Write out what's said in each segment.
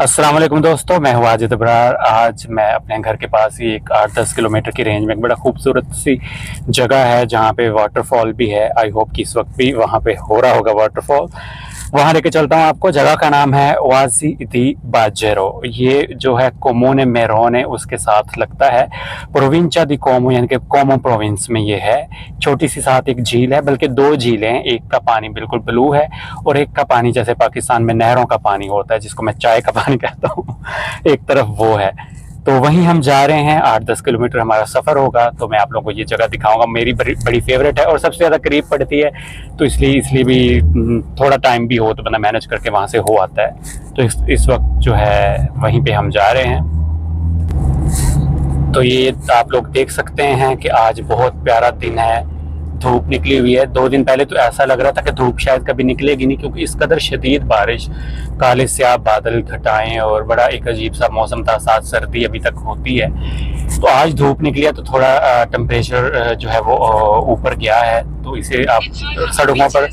अस्सलाम वालेकुम दोस्तों, मैं हूँ वाजिद अबरार। आज मैं अपने घर के पास ही एक 8-10 किलोमीटर की रेंज में एक बड़ा खूबसूरत सी जगह है जहाँ पे वाटरफॉल भी है। आई होप कि इस वक्त भी वहाँ पे हो रहा होगा वाटरफॉल। वहाँ लेके चलता हूँ आपको। जगह का नाम है वाजी दी बाजेरो। ये जो है कोमोने मेरोने उसके साथ लगता है। प्रोविंचा दी कोमो यानी कि कोमो प्रोविंस में ये है। छोटी सी साथ एक झील है, बल्कि दो झीलें हैं। एक का पानी बिल्कुल ब्लू है और एक का पानी जैसे पाकिस्तान में नहरों का पानी होता है, जिसको मैं चाय का पानी कहता हूँ, एक तरफ वो है। तो वहीं हम जा रहे हैं। 8-10 किलोमीटर हमारा सफ़र होगा, तो मैं आप लोगों को ये जगह दिखाऊंगा। मेरी बड़ी बड़ी फेवरेट है और सबसे ज़्यादा करीब पड़ती है, तो इसलिए इसलिए भी थोड़ा टाइम भी हो तो बंदा मैनेज करके वहाँ से हो आता है। तो इस वक्त जो है वहीं पे हम जा रहे हैं। तो ये आप लोग देख सकते हैं कि आज बहुत प्यारा दिन है। धूप निकली हुई है। 2 दिन पहले तो ऐसा लग रहा था कि धूप शायद कभी निकलेगी नहीं, क्योंकि इस कदर शदीद बारिश, काले स्याह बादल, घटाएं और बड़ा एक अजीब सा मौसम था। साथ सर्दी अभी तक होती है। तो आज धूप निकली है तो थोड़ा टेम्परेचर जो है वो ऊपर गया है। तो इसे आप सड़कों पर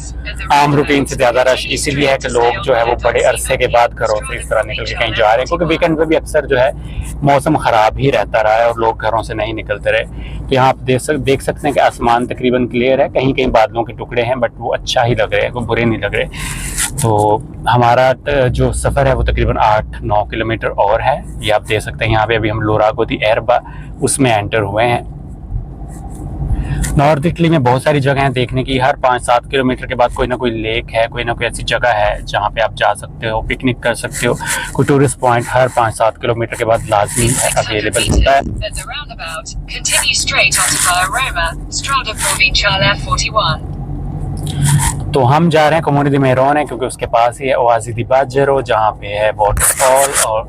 आम रूटीन से ज़्यादा रश इसीलिए है कि लोग जो है वो बड़े अरसे के बाद घरों से इस तरह निकल के कहीं जा रहे हैं, क्योंकि वीकेंड पे भी अक्सर जो है मौसम ख़राब ही रहता रहा है और लोग घरों से नहीं निकलते रहे। तो यहाँ आप देख सकते हैं कि आसमान तकरीबन क्लियर है। कहीं कहीं बादलों के टुकड़े हैं, बट वो अच्छा ही लग रहे हैं, कोई बुरे नहीं लग रहे। तो हमारा जो सफ़र है वो तकरीबन 8-9 किलोमीटर और है। ये आप देख सकते हैं। यहाँ पे अभी हम लोरागो दी एरबा उसमें एंटर हुए हैं। नॉर्थ इटली में बहुत सारी जगह हैं देखने की। हर 5-7 किलोमीटर के बाद कोई ना कोई लेक है, कोई ना कोई ऐसी जगह है जहाँ पे आप जा सकते हो, पिकनिक कर सकते हो। कोई टूरिस्ट पॉइंट हर 5-7 किलोमीटर के बाद लाजमी अवेलेबल होता है। तो हम जा रहे हैं कोमोने दी मेरोने, क्योंकि उसके पास ही है ओआजी दी बाजेरो, जहाँ पे है वाटरफॉल और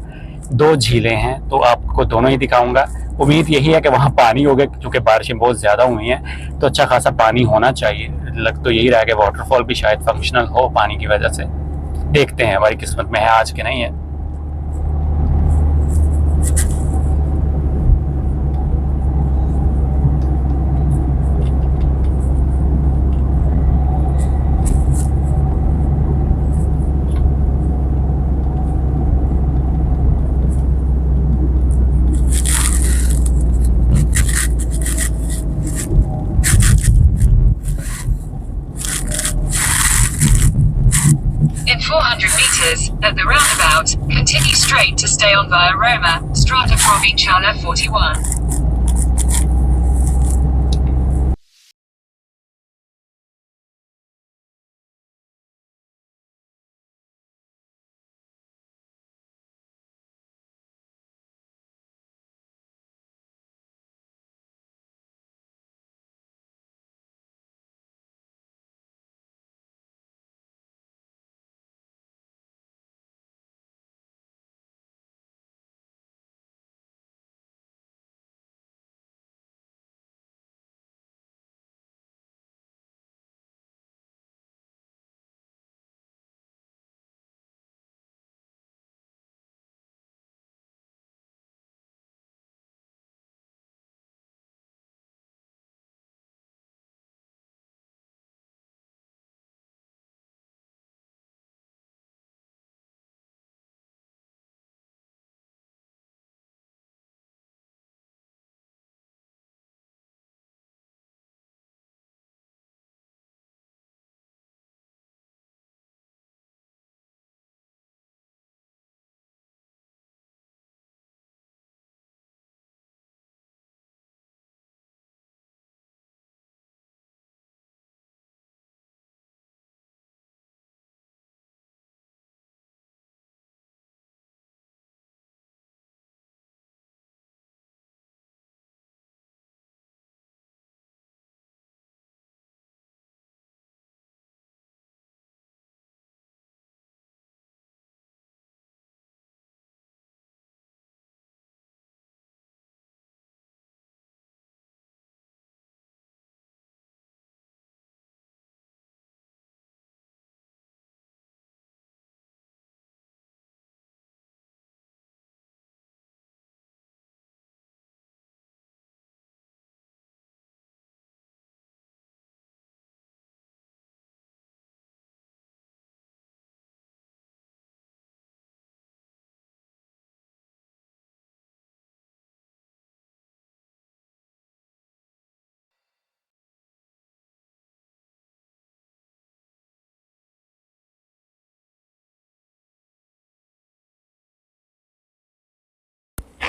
दो झीलें हैं। तो आपको दोनों ही दिखाऊंगा। उम्मीद यही है कि वहाँ पानी होगा, क्योंकि बारिशें बहुत ज़्यादा हुई हैं, तो अच्छा खासा पानी होना चाहिए। लग तो यही रहा है कि वाटरफॉल भी शायद फंक्शनल हो पानी की वजह से। देखते हैं हमारी किस्मत में है आज के नहीं है। In 400 meters, at the roundabout, continue straight to stay on via Roma, Strada Provinciale 41.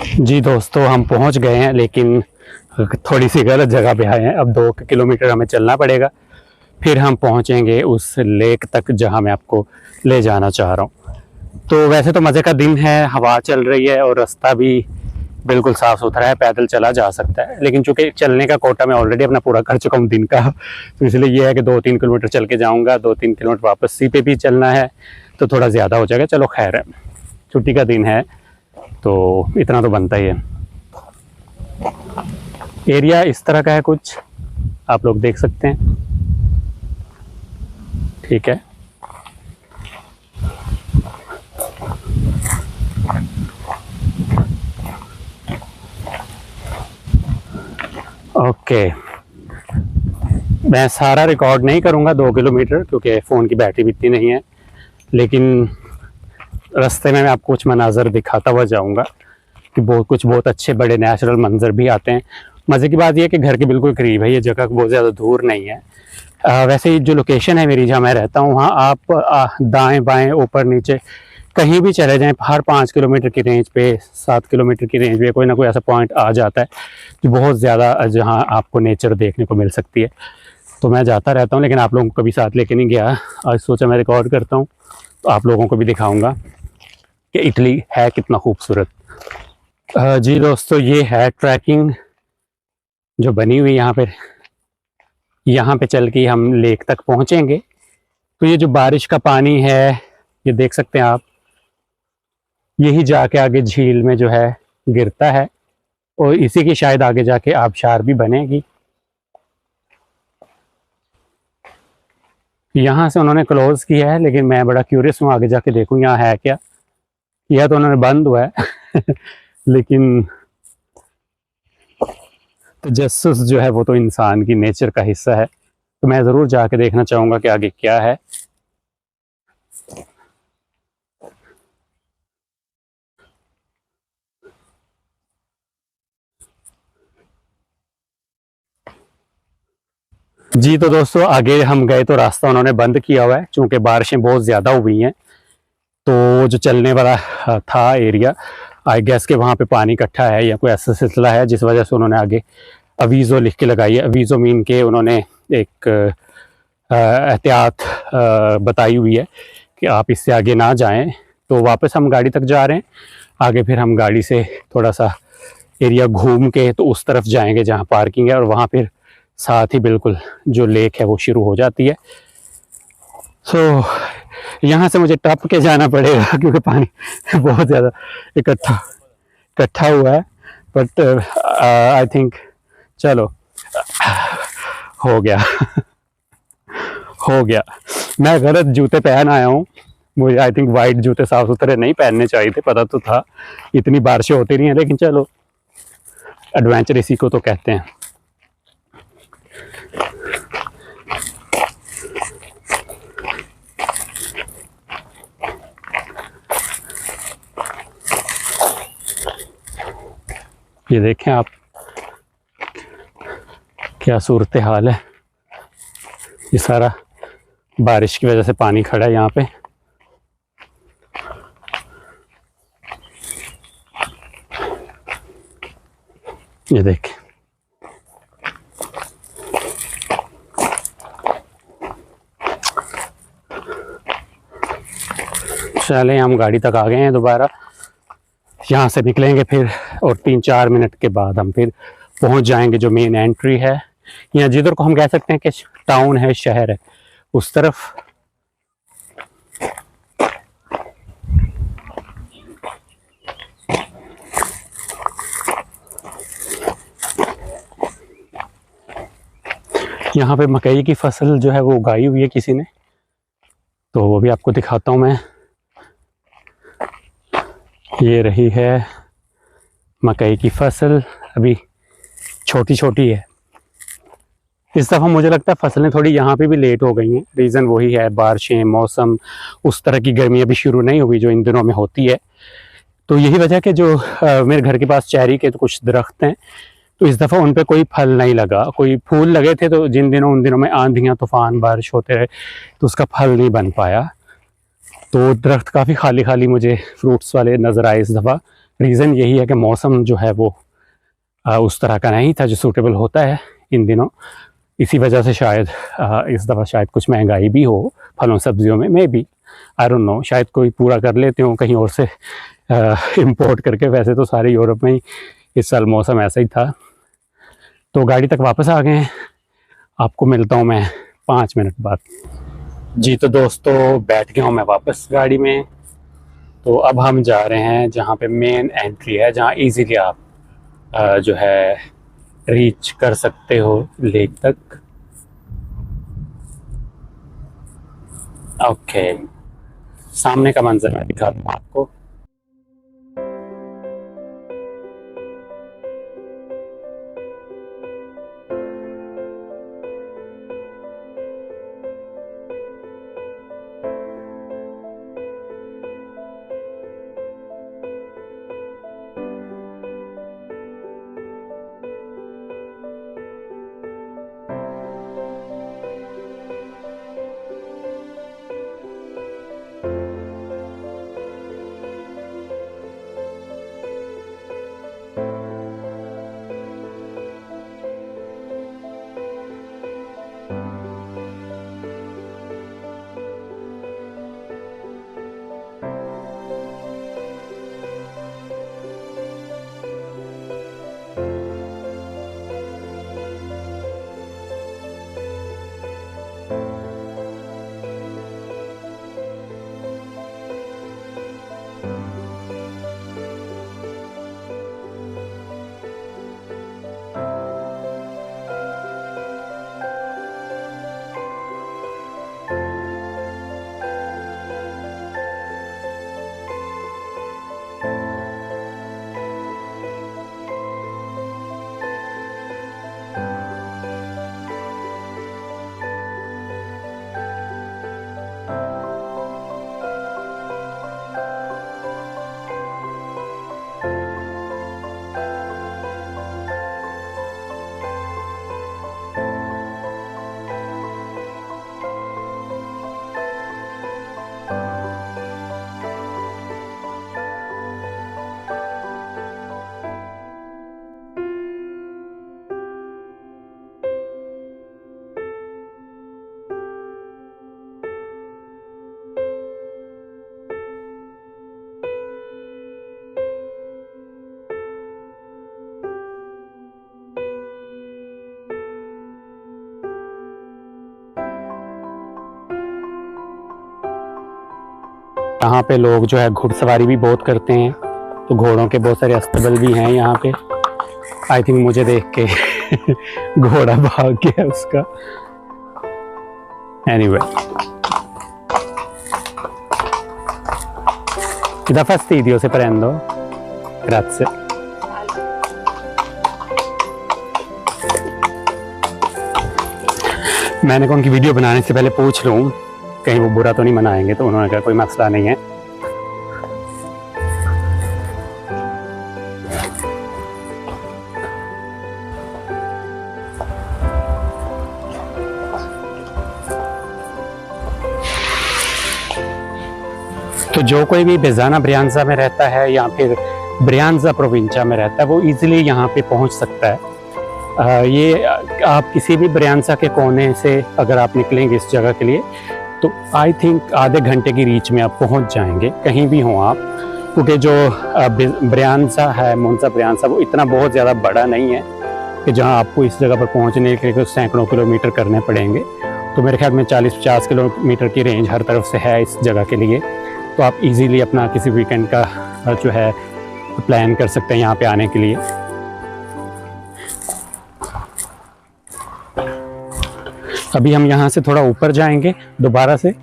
जी दोस्तों, हम पहुंच गए हैं, लेकिन थोड़ी सी गलत जगह पे आए हैं। अब 2 किलोमीटर हमें चलना पड़ेगा, फिर हम पहुंचेंगे उस लेक तक जहां मैं आपको ले जाना चाह रहा हूं। तो वैसे तो मज़े का दिन है, हवा चल रही है और रास्ता भी बिल्कुल साफ़ सुथरा है, पैदल चला जा सकता है। लेकिन चूंकि चलने का कोटा मैं ऑलरेडी अपना पूरा कर चुका हूँ दिन का, तो इसलिए ये है कि 2-3 किलोमीटर चल के जाऊँगा, 2-3 किलोमीटर वापस सी पे भी चलना है, तो थोड़ा ज़्यादा हो जाएगा। चलो खैर है, छुट्टी का दिन है तो इतना तो बनता ही है। एरिया इस तरह का है कुछ, आप लोग देख सकते हैं। ठीक है, ओके। मैं सारा रिकॉर्ड नहीं करूँगा 2 किलोमीटर, क्योंकि फ़ोन की बैटरी भी इतनी नहीं है, लेकिन रास्ते में मैं आपको कुछ मनाज़र दिखाता हुआ जाऊँगा कि बहुत अच्छे बड़े नेचुरल मंजर भी आते हैं। मज़े की बात यह है कि घर के बिल्कुल करीब है, ये जगह बहुत ज़्यादा दूर नहीं है। वैसे जो लोकेशन है मेरी, जहाँ मैं रहता हूँ, वहाँ आप दाएं बाएं ऊपर नीचे कहीं भी चले जाएं, हर 5 किलोमीटर की रेंज पे, 7 किलोमीटर की रेंज पे कोई ना कोई ऐसा पॉइंट आ जाता है जो बहुत ज़्यादा, जहाँ आपको नेचर देखने को मिल सकती है। तो मैं जाता रहता हूँ, लेकिन आप लोगों को कभी साथ लेके नहीं गया। आज सोचा मैं रिकॉर्ड करता हूँ तो आप लोगों को भी दिखाऊँगा कि इटली है कितना खूबसूरत। जी दोस्तों, ये है ट्रैकिंग जो बनी हुई यहाँ पे चल के हम लेक तक पहुँचेंगे। तो ये जो बारिश का पानी है, ये देख सकते हैं आप, यही जाके आगे झील में जो है गिरता है और इसी की शायद आगे जाके आबशार भी बनेगी। यहाँ से उन्होंने क्लोज किया है, लेकिन मैं बड़ा क्यूरियस हूँ, आगे जाके देखूँ यहाँ है क्या। यह तो उन्होंने बंद हुआ है लेकिन तजस्सुस जो है वो तो इंसान की नेचर का हिस्सा है, तो मैं ज़रूर जाके देखना चाहूँगा कि आगे क्या है। जी तो दोस्तों, आगे हम गए तो रास्ता उन्होंने बंद किया हुआ है, चूँकि बारिशें बहुत ज़्यादा हुई हैं। तो जो चलने वाला था एरिया, आई गेस के वहाँ पे पानी इकट्ठा है या कोई ऐसा सिलसिला है, जिस वजह से उन्होंने आगे अवीज़ो लिख के लगाई है। अवीज़ो मीन के उन्होंने एक एहतियात बताई हुई है कि आप इससे आगे ना जाएं। तो वापस हम गाड़ी तक जा रहे हैं, आगे फिर हम गाड़ी से थोड़ा सा एरिया घूम के तो उस तरफ जाएंगे जहाँ पार्किंग है, और वहाँ फिर साथ ही बिल्कुल जो लेक है वो शुरू हो जाती है। सो यहाँ से मुझे टप के जाना पड़ेगा क्योंकि पानी बहुत ज़्यादा इकट्ठा हुआ है, बट आई थिंक चलो हो गया हो गया। मैं गलत जूते पहन आया हूँ, मुझे आई थिंक वाइट जूते साफ सुथरे नहीं पहनने चाहिए थे, पता तो था इतनी बारिशें होती रही हैं, लेकिन चलो एडवेंचर इसी को तो कहते हैं। ये देखें आप, क्या सूरत हाल है। ये सारा बारिश की वजह से पानी खड़ा है यहाँ पे। ये देखें, चले हम गाड़ी तक आ गए हैं। दोबारा यहाँ से निकलेंगे फिर, और 3-4 मिनट के बाद हम फिर पहुँच जाएंगे जो मेन एंट्री है, या जिधर को हम कह सकते हैं कि टाउन है, शहर है, उस तरफ। यहाँ पे मकई की फसल जो है वो उगाई हुई है किसी ने, तो वो भी आपको दिखाता हूँ मैं। ये रही है मकई की फसल, अभी छोटी छोटी है। इस दफ़ा मुझे लगता है फसलें थोड़ी यहाँ पे भी लेट हो गई हैं। रीज़न वही है, बारिशें, मौसम, उस तरह की गर्मी अभी शुरू नहीं हुई जो इन दिनों में होती है। तो यही वजह कि जो मेरे घर के पास चेरी के तो कुछ दरख्त हैं, तो इस दफ़ा उन पे कोई फल नहीं लगा। कोई फूल लगे थे, तो उन दिनों में आंधियाँ, तूफ़ान, बारिश होते रहे, तो उसका फल नहीं बन पाया। तो दरख्त काफ़ी खाली खाली मुझे फ्रूट्स वाले नज़र आए इस दफ़ा। रीज़न यही है कि मौसम जो है वो उस तरह का नहीं था जो सूटेबल होता है इन दिनों। इसी वजह से शायद इस दफ़ा शायद कुछ महंगाई भी हो फलों सब्जियों में, may be, I don't know, शायद कोई पूरा कर लेते हो कहीं और से इंपोर्ट करके। वैसे तो सारे यूरोप में ही इस साल मौसम ऐसा ही था। तो गाड़ी तक वापस आ गए हैं, आपको मिलता हूँ मैं 5 मिनट बाद। जी तो दोस्तों बैठ गया हूँ मैं वापस गाड़ी में। तो अब हम जा रहे हैं जहाँ पे मेन एंट्री है, जहाँ इजीली आप जो है रीच कर सकते हो लेक तक। ओके, सामने का मंजर मैं दिखा दूँ आपको। यहाँ पे लोग जो है घुड़सवारी भी बहुत करते हैं, तो घोड़ों के बहुत सारे अस्तबल भी हैं यहाँ पे। आई थिंक मुझे देख के घोड़ा भाग गया उसका। Anyway, ti dà fastidio se prendo? Grazie. मैंने कहा उनकी वीडियो बनाने से पहले पूछ लूँ कहीं वो बुरा तो नहीं मनाएंगे, तो उन्होंने कहा कोई मसला नहीं है। तो जो कोई भी बेजाना ब्रियांजा में रहता है या फिर ब्रियांजा प्रोविंचा में रहता है वो इजीली यहाँ पे पहुँच सकता है। ये आप किसी भी ब्रियांजा के कोने से अगर आप निकलेंगे इस जगह के लिए तो आई थिंक आधे घंटे की रीच में आप पहुँच जाएंगे, कहीं भी हों आप। क्योंकि जो ब्रियांजा है, मोन्जा ब्रियांजा, वो इतना बहुत ज़्यादा बड़ा नहीं है कि जहाँ आपको इस जगह पर पहुँचने के लिए सैकड़ों किलोमीटर करने पड़ेंगे। तो मेरे ख्याल में 40-50 किलोमीटर की रेंज हर तरफ से है इस जगह के लिए। तो आप इजीली अपना किसी वीकेंड का जो है प्लान कर सकते हैं यहाँ पे आने के लिए। अभी हम यहाँ से थोड़ा ऊपर जाएंगे दोबारा से,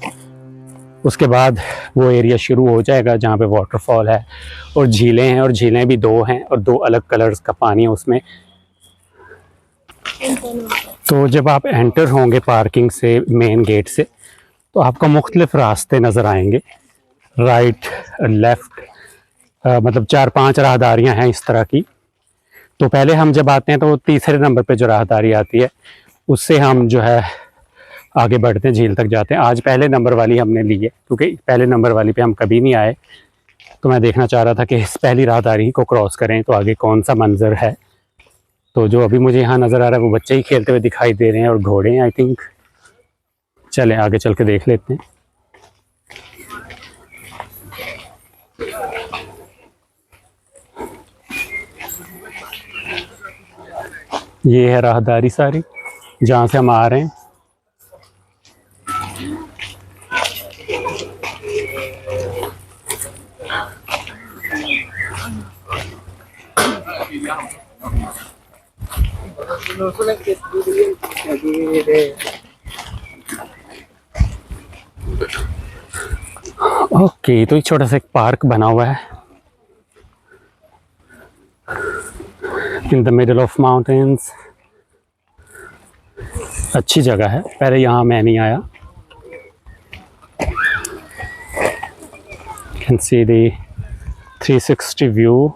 उसके बाद वो एरिया शुरू हो जाएगा जहाँ पे वाटरफॉल है और झीलें हैं, और झीलें भी 2 हैं और 2 अलग कलर्स का पानी है उसमें। तो जब आप एंटर होंगे पार्किंग से, मेन गेट से, तो आपको मुख्तलिफ रास्ते नज़र आएंगे, राइट लेफ़्ट, मतलब 4-5 राहदारियाँ हैं इस तरह की। तो पहले हम जब आते हैं तो तीसरे नंबर पे जो राहदारी आती है उससे हम जो है आगे बढ़ते हैं, झील तक जाते हैं। आज पहले नंबर वाली हमने ली है क्योंकि पहले नंबर वाली पे हम कभी नहीं आए, तो मैं देखना चाह रहा था कि इस पहली राहदारी को क्रॉस करें तो आगे कौन सा मंजर है। तो जो अभी मुझे यहाँ नज़र आ रहा है वो बच्चे ही खेलते हुए दिखाई दे रहे हैं और घोड़े हैं आई थिंक। चलें आगे चल के देख लेते हैं। ये है राहदारी सारी जहाँ से हम आ रहे हैं। ओके, तो एक छोटा सा एक पार्क बना हुआ है in the middle of mountains. अच्छी जगह है, पहले यहाँ मैं नहीं आया। Can see the 360 view.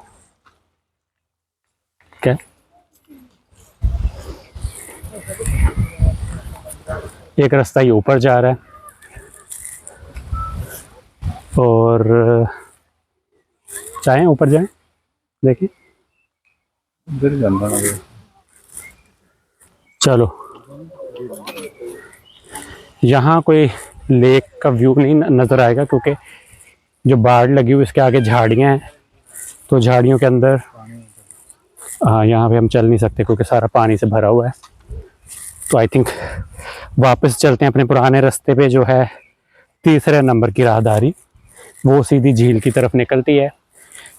क्या एक रास्ता ये ऊपर जा रहा है और चाहें ऊपर जाएं, देखिए इधर जाना है। चलो। यहाँ कोई लेक का व्यू नहीं नज़र आएगा क्योंकि जो बाढ़ लगी हुई उसके आगे झाड़ियाँ हैं, तो झाड़ियों के अंदर हाँ यहाँ पे हम चल नहीं सकते क्योंकि सारा पानी से भरा हुआ है। तो आई थिंक वापस चलते हैं अपने पुराने रास्ते पे जो है तीसरे नंबर की राहदारी, वो सीधी झील की तरफ निकलती है।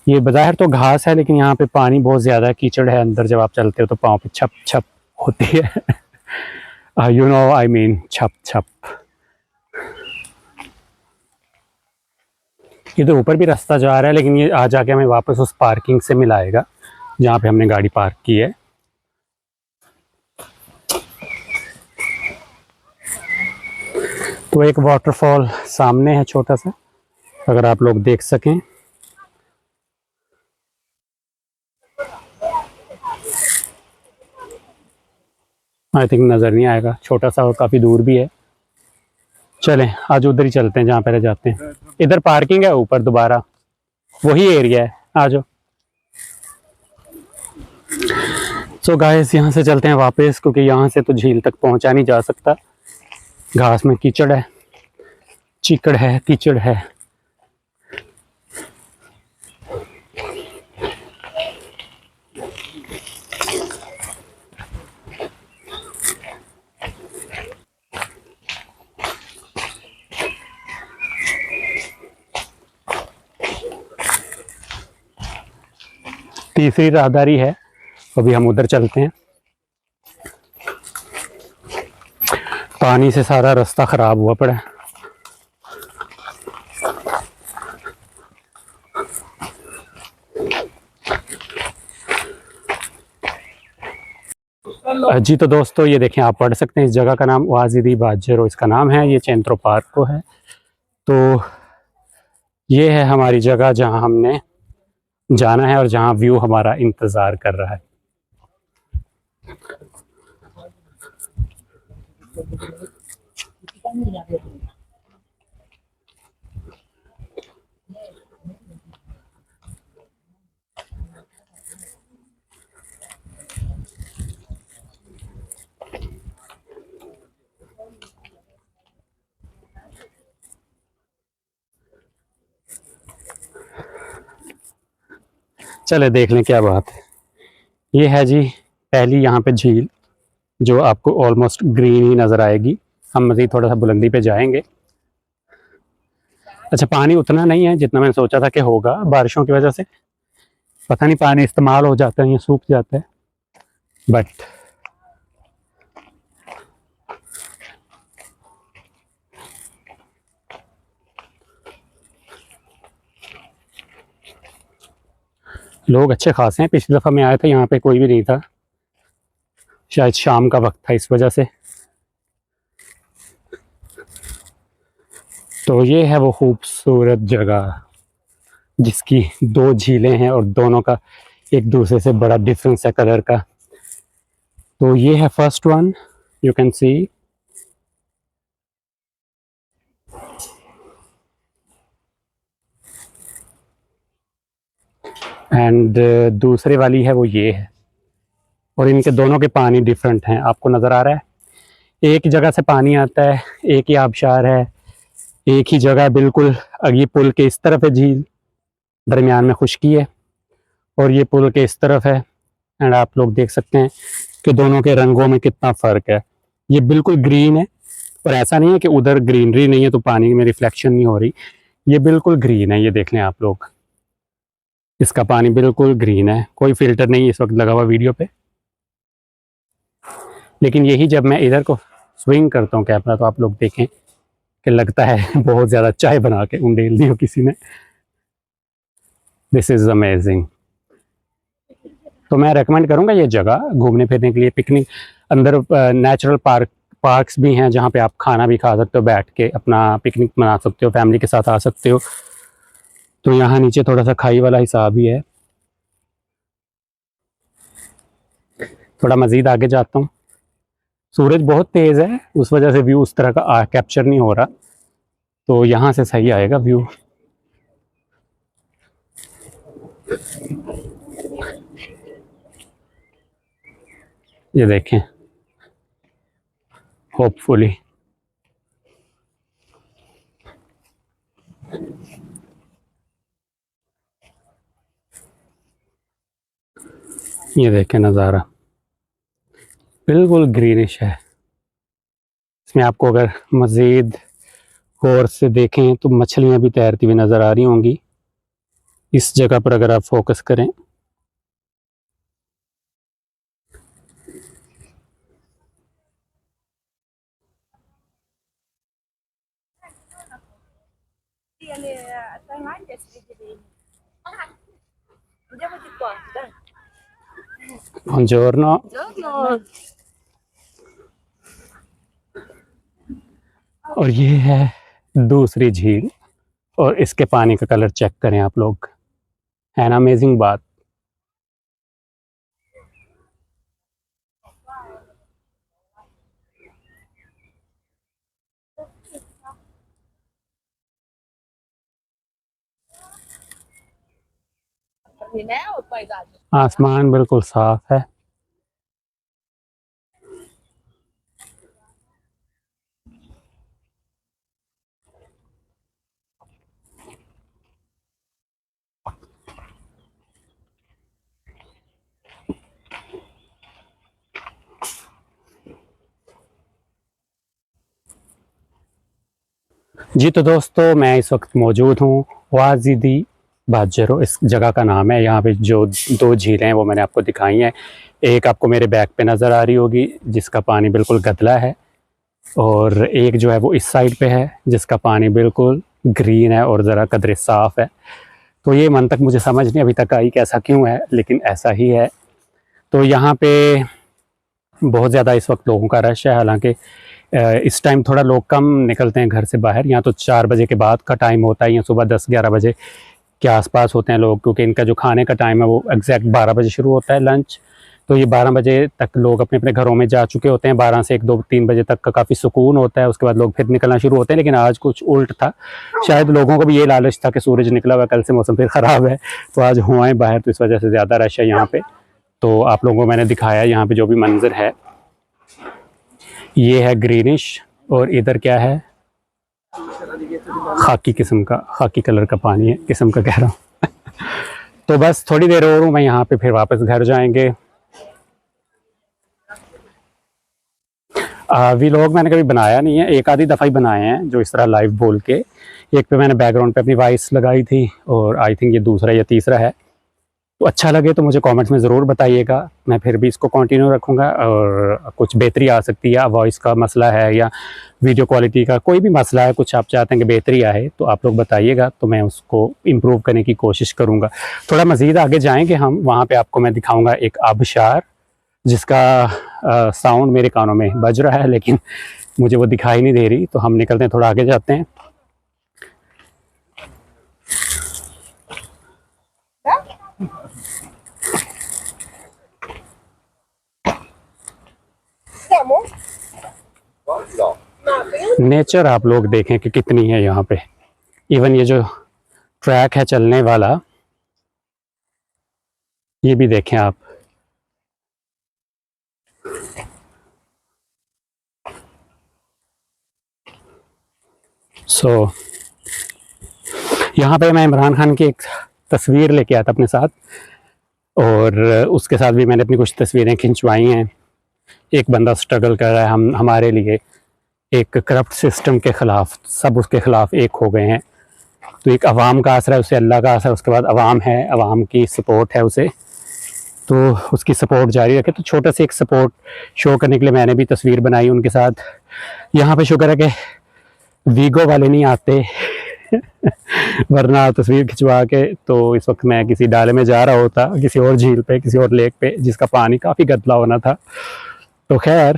ये बज़ाहिर तो घास है लेकिन यहाँ पे पानी बहुत ज़्यादा है, कीचड़ है अंदर, जब आप चलते हो तो पाँव पे छप छप होती है यू नो आई मीन छप छप। इधर ऊपर भी रास्ता जा रहा है लेकिन ये आ जाके हमें वापस उस पार्किंग से मिलाएगा जहाँ पे हमने गाड़ी पार्क की है। तो एक वाटरफॉल सामने है छोटा सा, अगर आप लोग देख सकें। आई थिंक नज़र नहीं आएगा, छोटा सा और काफ़ी दूर भी है। चलें आज उधर ही चलते हैं जहाँ पहले जाते हैं। इधर पार्किंग है ऊपर, दोबारा वही एरिया है, आ जाओ। सो गाइस यहाँ से चलते हैं वापस क्योंकि यहाँ से तो झील तक पहुँचा नहीं जा सकता, घास में कीचड़ है, चिकड़ है, कीचड़ है। तीसरी राहदारी है, अभी हम उधर चलते हैं। पानी से सारा रास्ता खराब हुआ पड़ा है। जी तो दोस्तों ये देखें, आप पढ़ सकते हैं, इस जगह का नाम वाजिदी बाजरो इसका नाम है, ये चेंत्रो पार्क को है। तो ये है हमारी जगह जहां हमने जाना है और जहां व्यू हमारा इंतज़ार कर रहा है। चले देख लें क्या बात है। ये है जी पहली यहाँ पे झील जो आपको ऑलमोस्ट ग्रीन ही नज़र आएगी। हम मज़ीद थोड़ा सा बुलंदी पे जाएंगे। अच्छा, पानी उतना नहीं है जितना मैंने सोचा था कि होगा, बारिशों की वजह से पता नहीं पानी इस्तेमाल हो जाता है या सूख जाता है, बट लोग अच्छे खासे हैं। पिछली दफ़ा मैं आया था यहाँ पे कोई भी नहीं था, शायद शाम का वक्त था इस वजह से। तो ये है वो खूबसूरत जगह जिसकी दो झीलें हैं और दोनों का एक दूसरे से बड़ा डिफरेंस है कलर का। तो ये है first one, you can see. And दूसरे वाली है वो ये है, और इनके दोनों के पानी डिफरेंट हैं। आपको नज़र आ रहा है, एक जगह से पानी आता है, एक ही आबशार है, एक ही जगह बिल्कुल। ये पुल के इस तरफ है झील, दरमियान में खुश्की है, और ये पुल के इस तरफ है। एंड आप लोग देख सकते हैं कि दोनों के रंगों में कितना फ़र्क है। ये बिल्कुल ग्रीन है, और ऐसा नहीं है कि उधर ग्रीनरी नहीं है तो पानी में रिफ्लेक्शन नहीं हो रही, ये बिल्कुल ग्रीन है। ये देख लें आप लोग, इसका पानी बिल्कुल ग्रीन है, कोई फिल्टर नहीं इस वक्त लगा हुआ वीडियो पे। लेकिन यही जब मैं इधर को स्विंग करता हूँ कैमरा, तो आप लोग देखें कि लगता है बहुत ज़्यादा चाय बना के उंडेल दी हो किसी ने। This is amazing. तो मैं रेकमेंड करूँगा ये जगह घूमने फिरने के लिए, पिकनिक। अंदर नेचुरल पार्क्स भी हैं जहाँ पे आप खाना भी खा सकते हो, बैठ के अपना पिकनिक मना सकते हो, फैमिली के साथ आ सकते हो। तो यहाँ नीचे थोड़ा सा खाई वाला हिसाब ही है। थोड़ा मज़ीद आगे जाता हूँ। सूरज बहुत तेज़ है, उस वजह से व्यू उस तरह का कैप्चर नहीं हो रहा, तो यहाँ से सही आएगा व्यू। ये देखें, होपफुली ये देखें नज़ारा बिल्कुल ग्रीनिश है। इसमें आपको अगर मज़ीद गौर से देखें तो मछलियाँ भी तैरती हुई नज़र आ रही होंगी इस जगह पर, अगर आप फोकस करें। बुongiorno। और ये है दूसरी झील, और इसके पानी का कलर चेक करें आप लोग, है ना अमेजिंग बात। आसमान बिल्कुल साफ है। जी तो दोस्तों, मैं इस वक्त मौजूद हूँ वाजिदी बाजरो, इस जगह का नाम है। यहाँ पे जो दो झीलें हैं वो मैंने आपको दिखाई हैं। एक आपको मेरे बैक पे नज़र आ रही होगी जिसका पानी बिल्कुल गदला है, और एक जो है वो इस साइड पे है जिसका पानी बिल्कुल ग्रीन है और ज़रा कदरे साफ़ है। तो ये मन तक मुझे समझ नहीं अभी तक आई कि ऐसा क्यों है, लेकिन ऐसा ही है। तो यहाँ पे बहुत ज़्यादा इस वक्त लोगों का रश है, हालांकि इस टाइम थोड़ा लोग कम निकलते हैं घर से बाहर। यहाँ तो 4 बजे के बाद का टाइम होता है, या सुबह 10-11 बजे के आसपास होते हैं लोग, क्योंकि इनका जो खाने का टाइम है वो एग्जैक्ट 12 बजे शुरू होता है लंच। तो ये 12 बजे तक लोग अपने अपने घरों में जा चुके होते हैं। 12 से 1-2-3 बजे तक का काफ़ी सुकून होता है, उसके बाद लोग फिर निकलना शुरू होते हैं। लेकिन आज कुछ उल्ट था, शायद लोगों को भी ये लालच था कि सूरज निकला हुआ, कल से मौसम फिर ख़राब है तो आज हुआएं बाहर, तो इस वजह से ज़्यादा रश है यहाँ पे। तो आप लोगों को मैंने दिखाया यहाँ पे जो भी मंजर है, ये है ग्रीनिश, और इधर क्या है, खाकी किस्म का, खाकी कलर का पानी है, किस्म का कह रहा हूँ। तो बस थोड़ी देर और हूँ मैं यहाँ पे, फिर वापस घर जाएंगे। व्लॉग मैंने कभी बनाया नहीं है, एक आधी दफ़ा ही बनाए हैं जो इस तरह लाइव बोल के। एक पे मैंने बैकग्राउंड पे अपनी वॉइस लगाई थी, और आई थिंक ये दूसरा या तीसरा है। तो अच्छा लगे तो मुझे कमेंट्स में ज़रूर बताइएगा, मैं फिर भी इसको कंटिन्यू रखूँगा। और कुछ बेहतरी आ सकती है, वॉइस का मसला है या वीडियो क्वालिटी का कोई भी मसला है, कुछ आप चाहते हैं कि बेहतरी आए, तो आप लोग बताइएगा, तो मैं उसको इम्प्रूव करने की कोशिश करूँगा। थोड़ा मज़ीद आगे जाएंगे हम, वहाँ पे आपको मैं दिखाऊँगा एक आबशार जिसका साउंड मेरे कानों में बज रहा है, लेकिन मुझे वो दिखाई नहीं दे रही। तो हम निकलते हैं, थोड़ा आगे जाते हैं। नेचर आप लोग देखें कि कितनी है यहाँ पे। इवन ये जो ट्रैक है चलने वाला, ये भी देखें आप। यहाँ पे मैं इमरान खान की एक तस्वीर लेके आया था अपने साथ, और उसके साथ भी मैंने अपनी कुछ तस्वीरें खिंचवाई हैं। एक बंदा स्ट्रगल कर रहा है हमारे लिए, एक करप्ट सिस्टम के ख़िलाफ़, सब उसके ख़िलाफ़ एक हो गए हैं। तो एक अवाम का आसरा है, उसे अल्लाह का आसरा है, उसके बाद अवाम है, अवाम की सपोर्ट है उसे, तो उसकी सपोर्ट जारी रखे। तो छोटा सा एक सपोर्ट शो करने के लिए मैंने भी तस्वीर बनाई उनके साथ। यहाँ पे शुक्र है कि वीगो वाले नहीं आते वरना तस्वीर खिंचवा के तो इस वक्त मैं किसी डाले में जा रहा होता, किसी और झील पे, किसी और लेक पे, जिसका पानी काफ़ी गंदा होना था। तो खैर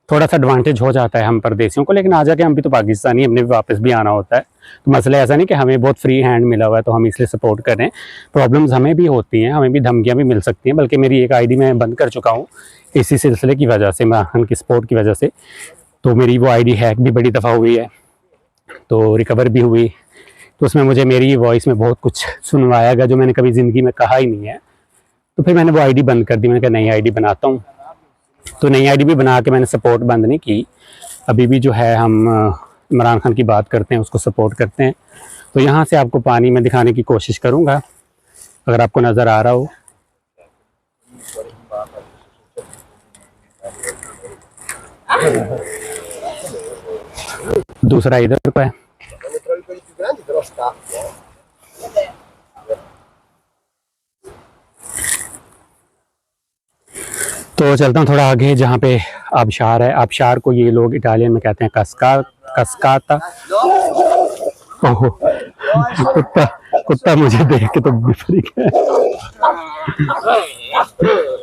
थोड़ा सा एडवांटेज हो जाता है हम परदेसियों को, लेकिन आ जाके हम भी तो पाकिस्तानी, हमने भी वापस भी आना होता है। तो मसला ऐसा नहीं कि हमें बहुत फ्री हैंड मिला हुआ है तो हम इसलिए सपोर्ट कर रहे हैं। प्रॉब्लम्स हमें भी होती हैं, हमें भी धमकियाँ भी मिल सकती हैं, बल्कि मेरी एक आईडी मैं बंद कर चुका हूँ इसी सिलसिले की वजह से, इमरान की सपोर्ट की वजह से। तो मेरी वो आईडी हैक भी बड़ी दफ़ा हुई है, तो रिकवर भी हुई। तो उसमें मुझे मेरी वॉइस में बहुत कुछ सुनवाया गया जो मैंने कभी ज़िंदगी में कहा ही नहीं है। तो फिर मैंने वो आईडी बंद कर दी, मैंने कहा नई आईडी बनाता हूँ। तो नई आईडी भी बना के मैंने सपोर्ट बंद नहीं की, अभी भी जो है हम इमरान खान की बात करते हैं, उसको सपोर्ट करते हैं। तो यहाँ से आपको पानी में दिखाने की कोशिश करूँगा, अगर आपको नज़र आ रहा हो। दूसरा इधर पे है। तो चलता हूँ थोड़ा आगे, जहाँ पे आबशार है। आबशार को ये लोग इटालियन में कहते हैं कस्काता। ओह, कुत्ता मुझे देख के तो बिफर गया।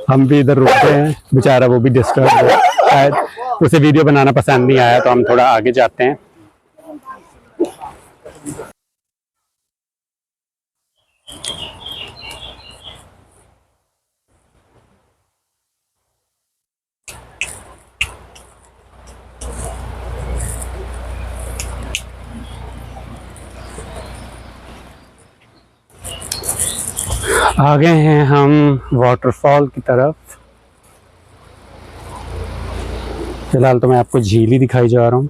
हम भी इधर रुकते हैं, बेचारा वो भी डिस्टर्ब हुआ, शायद उसे वीडियो बनाना पसंद नहीं आया, तो हम थोड़ा आगे जाते हैं। आ गए हैं हम वाटरफॉल की तरफ। फिलहाल तो मैं आपको झील ही दिखाई जा रहा हूँ।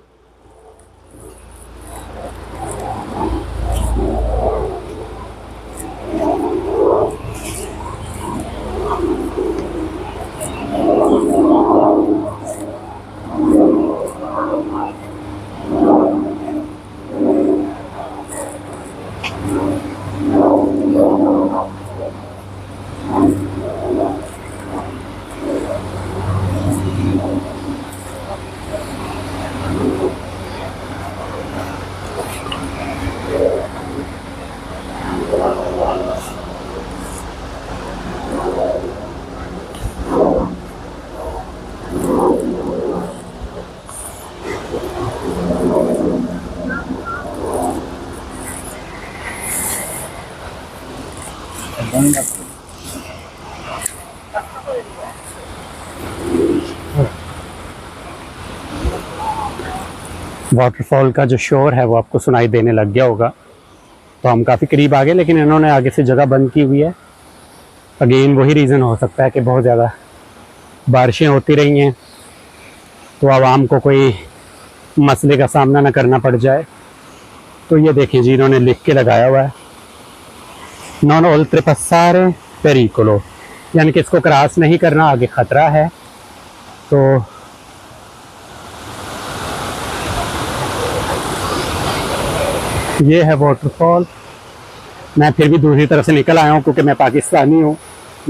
वाटरफॉल का जो शोर है वो आपको सुनाई देने लग गया होगा। तो हम काफ़ी करीब आ गए, लेकिन इन्होंने आगे से जगह बंद की हुई है। अगेन वही रीज़न हो सकता है कि बहुत ज़्यादा बारिशें होती रही हैं, तो आवाम को कोई मसले का सामना ना करना पड़ जाए। तो ये देखें जी, इन्होंने लिख के लगाया हुआ है नॉन ओल्ट्रेपासारे पेरिकोलो, यानी कि इसको क्रॉस नहीं करना, आगे ख़तरा है। तो ये है वाटरफॉल। मैं फिर भी दूसरी तरफ से निकल आया हूँ क्योंकि मैं पाकिस्तानी हूँ,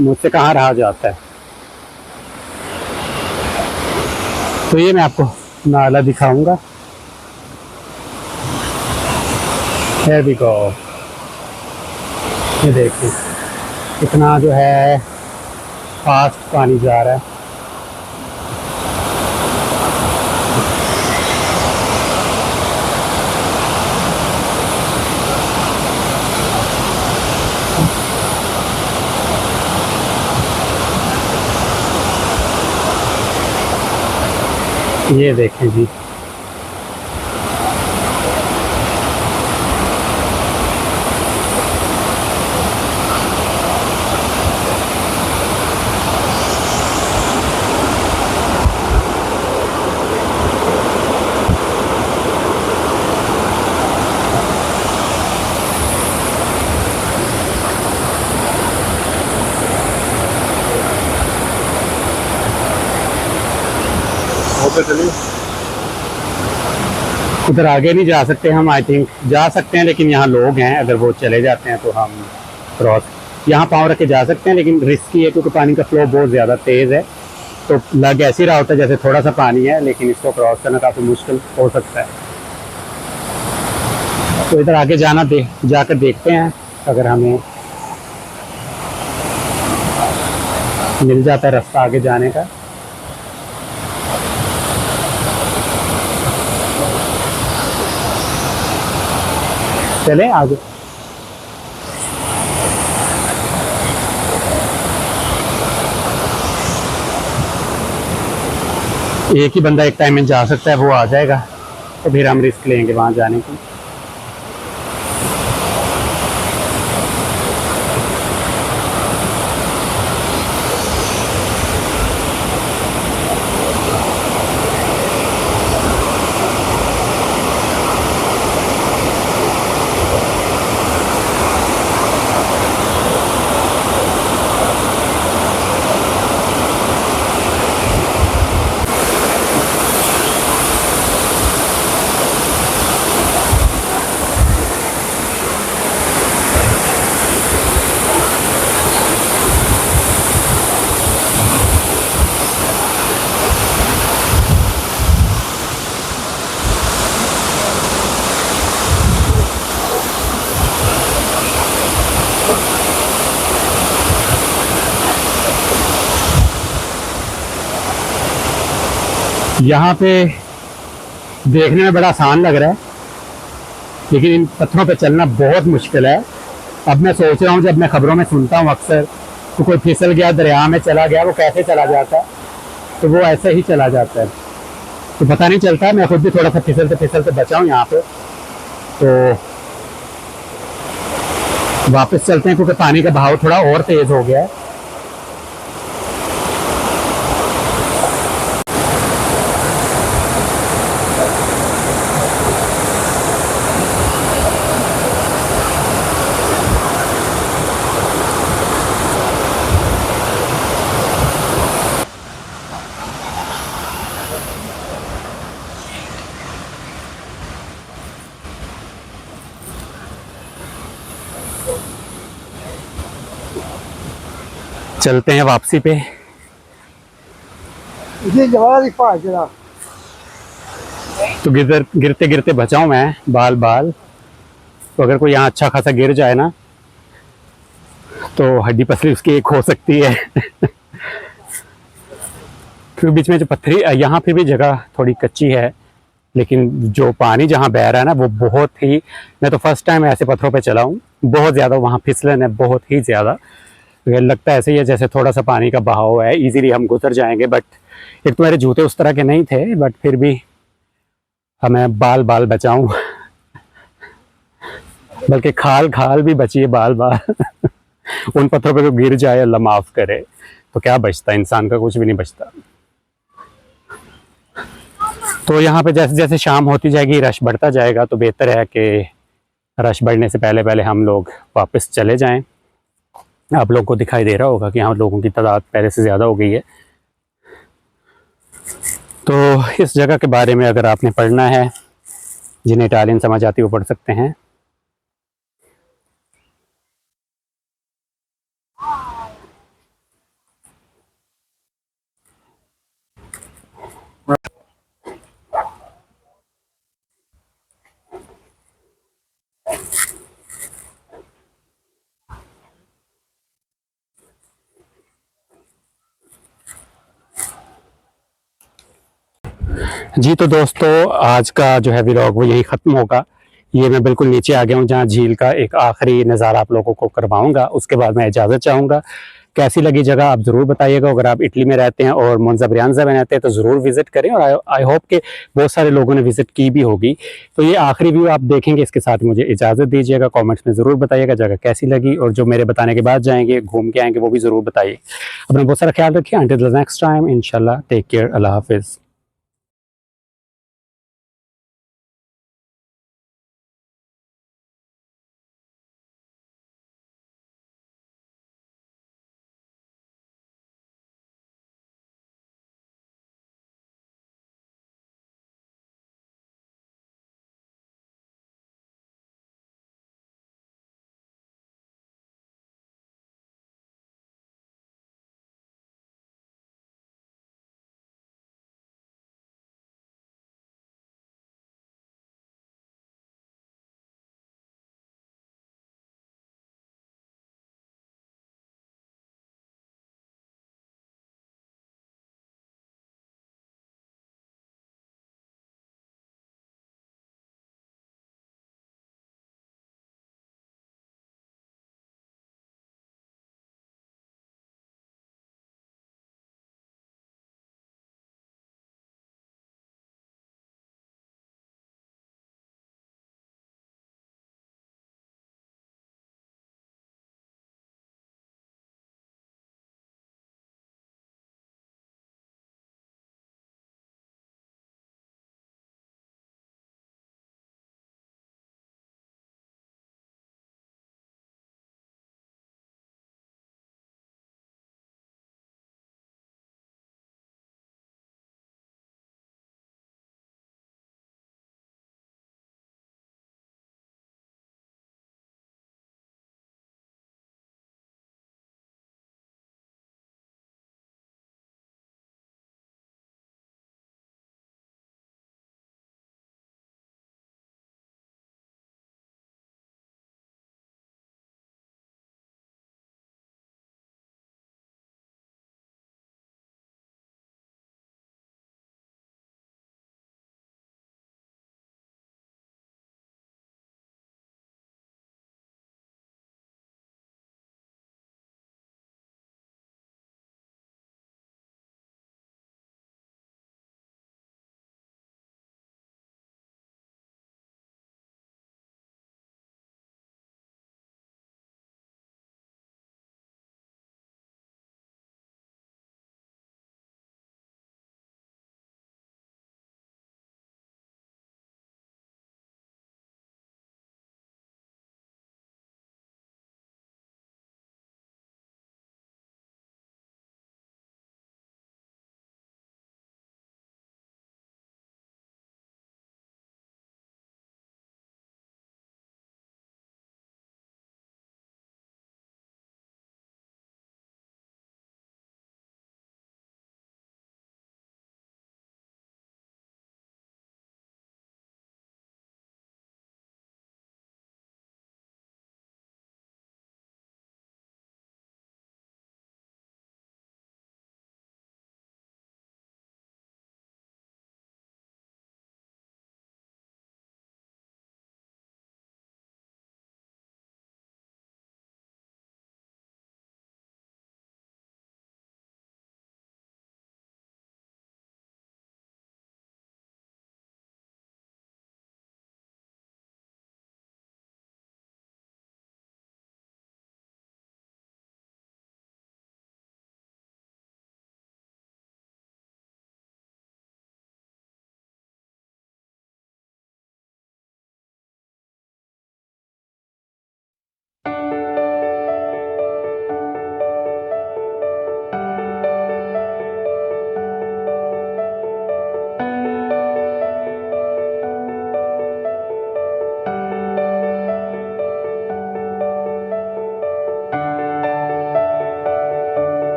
मुझसे कहाँ रहा जाता है। तो ये मैं आपको नाला दिखाऊंगा। Here we go। ये देखिए कितना जो है फास्ट पानी जा रहा है। ये देखें जी, ऊपर चलिए। उधर आगे नहीं जा सकते हम, आई थिंक जा सकते हैं लेकिन यहाँ लोग हैं, अगर वो चले जाते हैं तो हम क्रॉस यहाँ पाँव रख के जा सकते हैं, लेकिन रिस्की है क्योंकि पानी का फ्लो बहुत ज़्यादा तेज़ है। तो लग ऐसी रहा होता है जैसे थोड़ा सा पानी है, लेकिन इसको क्रॉस करना काफ़ी मुश्किल हो सकता है। तो इधर आगे जाकर देखते हैं, अगर हमें मिल जाता है रास्ता आगे जाने का। चले आगे। एक ही बंदा एक टाइम में जा सकता है, वो आ जाएगा तो फिर हम रिस्क लेंगे वहां जाने की। यहाँ पे देखने में बड़ा आसान लग रहा है, लेकिन इन पत्थरों पे चलना बहुत मुश्किल है। अब मैं सोच रहा हूँ, जब मैं खबरों में सुनता हूँ अक्सर तो कोई फिसल गया, दरिया में चला गया, वो कैसे चला जाता है, तो वो ऐसे ही चला जाता है, तो पता नहीं चलता। मैं खुद भी थोड़ा सा फिसलते फिसलते बचा हूँ यहाँ पे। तो वापस चलते हैं क्योंकि पानी का बहाव थोड़ा और तेज हो गया है। चलते हैं वापसी पे। तो गिरते गिरते बचाऊं मैं बाल बाल। तो अगर कोई यहाँ अच्छा खासा गिर जाए ना तो हड्डी पसली उसकी एक हो सकती है। फिर बीच में जो पत्थरी, यहाँ फिर भी जगह थोड़ी कच्ची है, लेकिन जो पानी जहाँ बह रहा है ना वो बहुत ही, मैं तो फर्स्ट टाइम ऐसे पत्थरों पे चला हूँ, बहुत ज़्यादा वहाँ फिसलन है, बहुत ही ज़्यादा। लगता है ऐसे ही है जैसे थोड़ा सा पानी का बहाव है, इजीली हम गुजर जाएंगे। बट एक तो मेरे जूते उस तरह के नहीं थे, बट फिर भी हमें बाल बाल बचाऊं। बल्कि खाल खाल भी बची है, बाल बाल। उन पत्थरों पे तो गिर जाए, अल्लाह माफ करे, तो क्या बचता, इंसान का कुछ भी नहीं बचता। तो यहाँ पे जैसे जैसे शाम होती जाएगी, रश बढ़ता जाएगा, तो बेहतर है कि रश बढ़ने से पहले पहले हम लोग वापस चले जाएं। आप लोगों को दिखाई दे रहा होगा कि यहाँ लोगों की तादाद पहले से ज़्यादा हो गई है। तो इस जगह के बारे में अगर आपने पढ़ना है, जिन्हें इटालियन समझ आती है वो पढ़ सकते हैं। जी तो दोस्तों, आज का जो है व्लॉग वो यही ख़त्म होगा। ये मैं बिल्कुल नीचे आ गया हूँ जहाँ झील का एक आखिरी नज़ारा आप लोगों को करवाऊंगा, उसके बाद मैं इजाज़त चाहूँगा। कैसी लगी जगह आप ज़रूर बताइएगा। अगर आप इटली में रहते हैं और मोन्ज़ा ब्रियांज़ा में रहते हैं तो ज़रूर विज़िट करें, और आई होप कि बहुत सारे लोगों ने विज़िट की भी होगी। तो ये आखिरी व्यू आप देखेंगे, इसके साथ मुझे इजाज़त दीजिएगा। कमेंट्स में ज़रूर बताइएगा जगह कैसी लगी, और जो मेरे बताने के बाद जाएंगे घूम के आएंगे वो भी ज़रूर बताइए। अपना बहुत सारा ख्याल रखिए। अंटिल द नेक्स्ट टाइम, इंशाल्लाह, टेक केयर, अल्लाह हाफिज़।